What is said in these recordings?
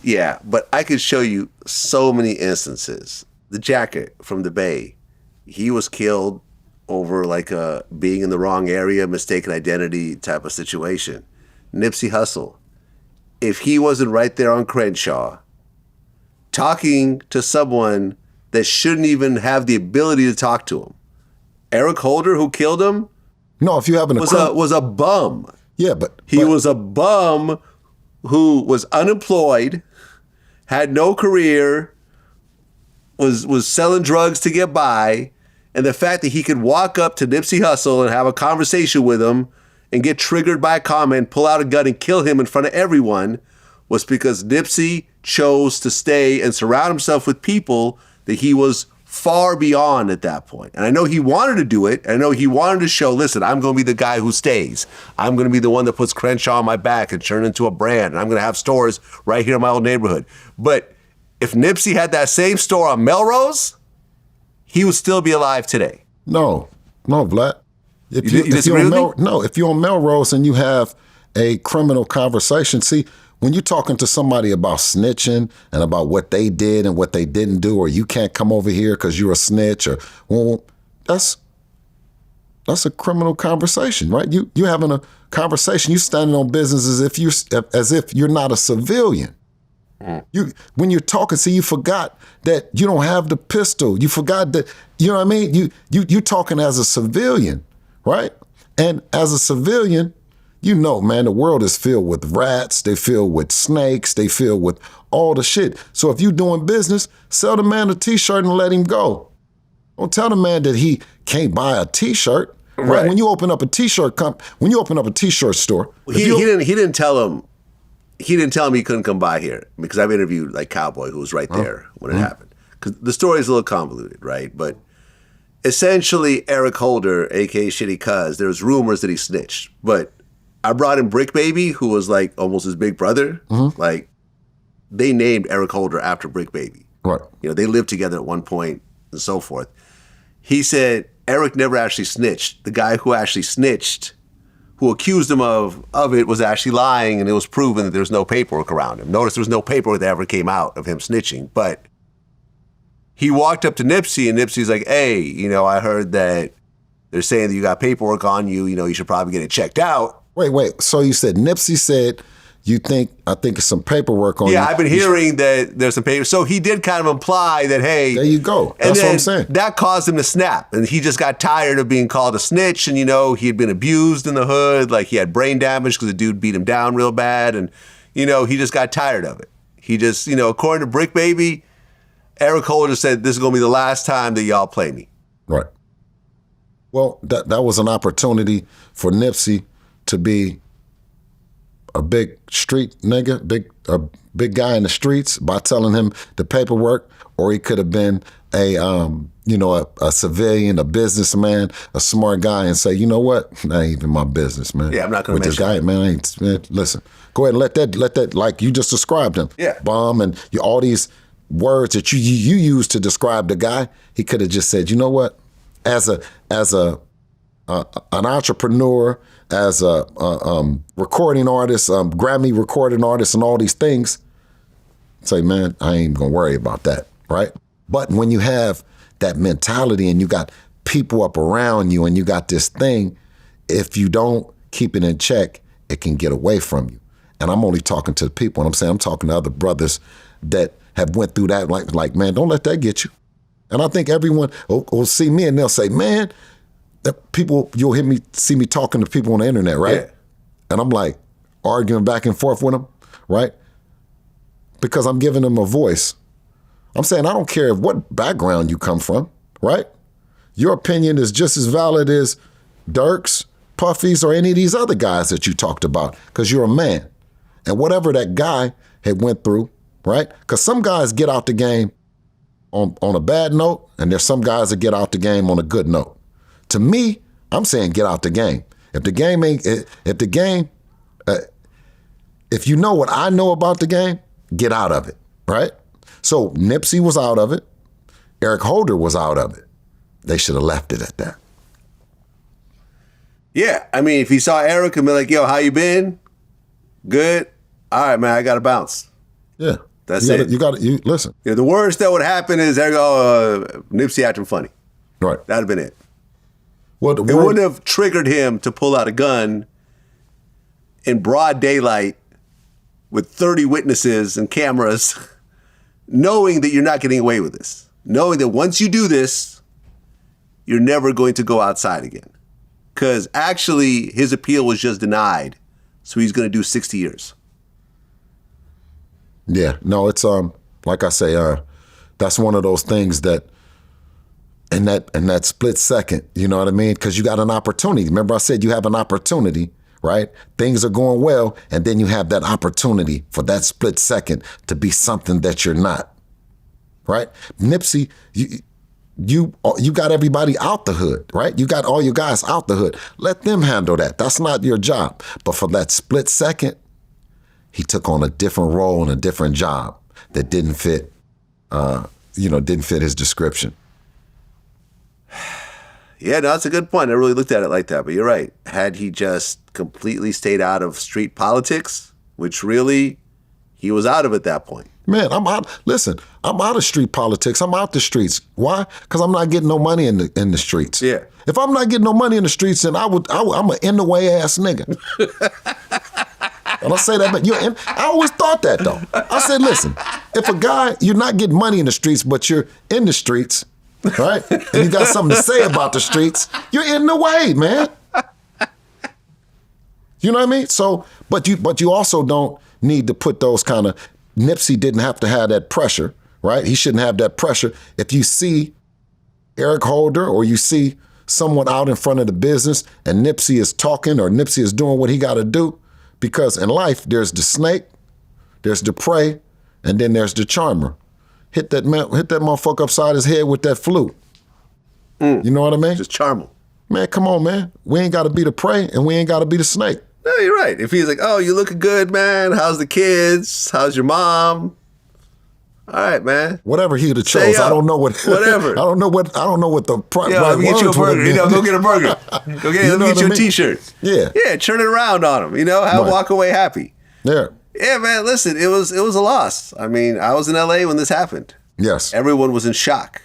Yeah, but I could show you so many instances. The jacket from the Bay, he was killed over like a being in the wrong area, mistaken identity type of situation. Nipsey Hussle, if he wasn't right there on Crenshaw, talking to someone that shouldn't even have the ability to talk to him. Eric Holder, who killed him, no, if you having was a bum. Yeah, but he was a bum who was unemployed, had no career, was selling drugs to get by, and the fact that he could walk up to Nipsey Hussle and have a conversation with him and get triggered by a comment, pull out a gun and kill him in front of everyone was because Nipsey chose to stay and surround himself with people that he was far beyond at that point. And I know he wanted to do it. I know he wanted to show, listen, I'm going to be the guy who stays. I'm going to be the one that puts Crenshaw on my back and turn it into a brand. And I'm going to have stores right here in my old neighborhood. But if Nipsey had that same store on Melrose, he would still be alive today. No, Vlad. If you disagree with me? No, if you're on Melrose and you have a criminal conversation, see, when you're talking to somebody about snitching and about what they did and what they didn't do, or you can't come over here because you're a snitch, or well, that's a criminal conversation, right? You having a conversation. You standing on business as if you're not a civilian. When you're talking, see, you forgot that you don't have the pistol. You forgot that, you know what I mean? You talking as a civilian, right? And as a civilian, you know, man, the world is filled with rats. They filled with snakes. They filled with all the shit. So if you doing business, sell the man a T-shirt and let him go. Don't tell the man that he can't buy a T-shirt. Right? When you open up a T-shirt store, he didn't tell him. He didn't tell him he couldn't come by here, because I've interviewed like Cowboy, who was right there when it happened. Because the story is a little convoluted, right? But essentially, Eric Holder, aka Shitty Cuz, there's rumors that he snitched, but I brought in Brick Baby, who was like almost his big brother. Like, they named Eric Holder after Brick Baby. Right. You know, they lived together at one point and so forth. He said Eric never actually snitched. The guy who actually snitched, who accused him of it, was actually lying, and it was proven that there was no paperwork around him. Notice there was no paperwork that ever came out of him snitching. But he walked up to Nipsey, and Nipsey's like, hey, you know, I heard that they're saying that you got paperwork on you. You know, you should probably get it checked out. Wait. So you said Nipsey said I think it's some paperwork on you. Yeah, I've been hearing that there's some paper. So he did kind of imply that, hey. There you go. That's what I'm saying. That caused him to snap. And he just got tired of being called a snitch. And, you know, he had been abused in the hood. Like, he had brain damage because the dude beat him down real bad. And, you know, he just got tired of it. He just, you know, according to Brick Baby, Eric Holder said, this is going to be the last time that y'all play me. Right. Well, that was an opportunity for Nipsey to be a big street nigga, a big guy in the streets by telling him the paperwork, or he could have been a civilian, a businessman, a smart guy, and say, you know what, that ain't even my business, man. Yeah, I'm not going to mention this guy, man. Listen, go ahead and let that, like you just described him, bomb, and all these words that you use to describe the guy. He could have just said, you know what, as an entrepreneur, as a recording artist, Grammy recording artist, and all these things, say, man, I ain't gonna worry about that, right? But when you have that mentality and you got people up around you and you got this thing, if you don't keep it in check, it can get away from you. And I'm only talking to people, and I'm talking to other brothers that have went through that, like, man, don't let that get you. And I think everyone will see me and they'll say, man, you'll see me talking to people on the internet, right? Yeah. And I'm like arguing back and forth with them, right? Because I'm giving them a voice. I'm saying, I don't care what background you come from, right? Your opinion is just as valid as Dirk's, Puffy's, or any of these other guys that you talked about, because you're a man. And whatever that guy had went through, right? Because some guys get out the game on a bad note, and there's some guys that get out the game on a good note. To me, I'm saying get out the game. If you know what I know about the game, get out of it, right? So Nipsey was out of it. Eric Holder was out of it. They should have left it at that. Yeah, I mean, if he saw Eric and be like, yo, how you been? Good? All right, man, I got to bounce. Yeah. That's it. You listen. Yeah, the worst that would happen is there go Nipsey acting funny. Right. That'd have been it. Well, It wouldn't have triggered him to pull out a gun in broad daylight with 30 witnesses and cameras, knowing that you're not getting away with this. Knowing that once you do this, you're never going to go outside again. Because actually, his appeal was just denied. So he's going to do 60 years. Yeah. No, it's like I say, that's one of those things that in that split second, you know what I mean? Because you got an opportunity. Remember I said you have an opportunity, right? Things are going well, and then you have that opportunity for that split second to be something that you're not, right? Nipsey, you got everybody out the hood, right? You got all your guys out the hood. Let them handle that. That's not your job. But for that split second, he took on a different role and a different job that didn't fit, didn't fit his description. Yeah, no, that's a good point. I really looked at it like that, but you're right. Had he just completely stayed out of street politics, which really he was out of at that point. Man, I'm out. Listen, I'm out of street politics. I'm out the streets. Why? Because I'm not getting no money in the streets. Yeah. If I'm not getting no money in the streets, then I'm an in the way ass nigga. And I say that, but I always thought that though. I said, listen, if a guy, you're not getting money in the streets, but you're in the streets, right? And you got something to say about the streets, you're in the way, man. You know what I mean? So, but you also don't need to put those kind of, Nipsey didn't have to have that pressure, right? He shouldn't have that pressure. If you see Eric Holder or you see someone out in front of the business and Nipsey is talking or Nipsey is doing what he got to do, because in life, there's the snake, there's the prey, and then there's the charmer. Hit that motherfucker upside his head with that flute. You know what I mean? Just charm him. Man, come on, man. We ain't got to be the prey and we ain't got to be the snake. No, you're right. If he's like, oh, you looking good, man. How's the kids? How's your mom? All right, man. Whatever he'd have chose. I don't know what. Whatever. I don't know what the let me get you a burger. Go get a burger. Let me get you a T-shirt. Yeah. Yeah, turn it around on him. Walk away happy. Yeah. Yeah, man. Listen, it was a loss. I mean, I was in L.A. when this happened. Yes. Everyone was in shock.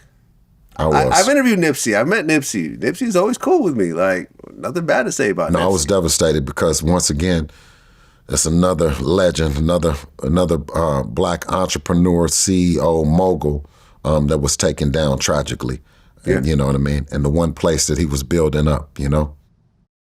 I was. I've interviewed Nipsey. I've met Nipsey. Nipsey's always cool with me. Like, nothing bad to say about Nipsey. I was devastated because once again, it's another legend, another black entrepreneur, CEO, mogul that was taken down tragically. Yeah. You know what I mean? And the one place that he was building up, you know?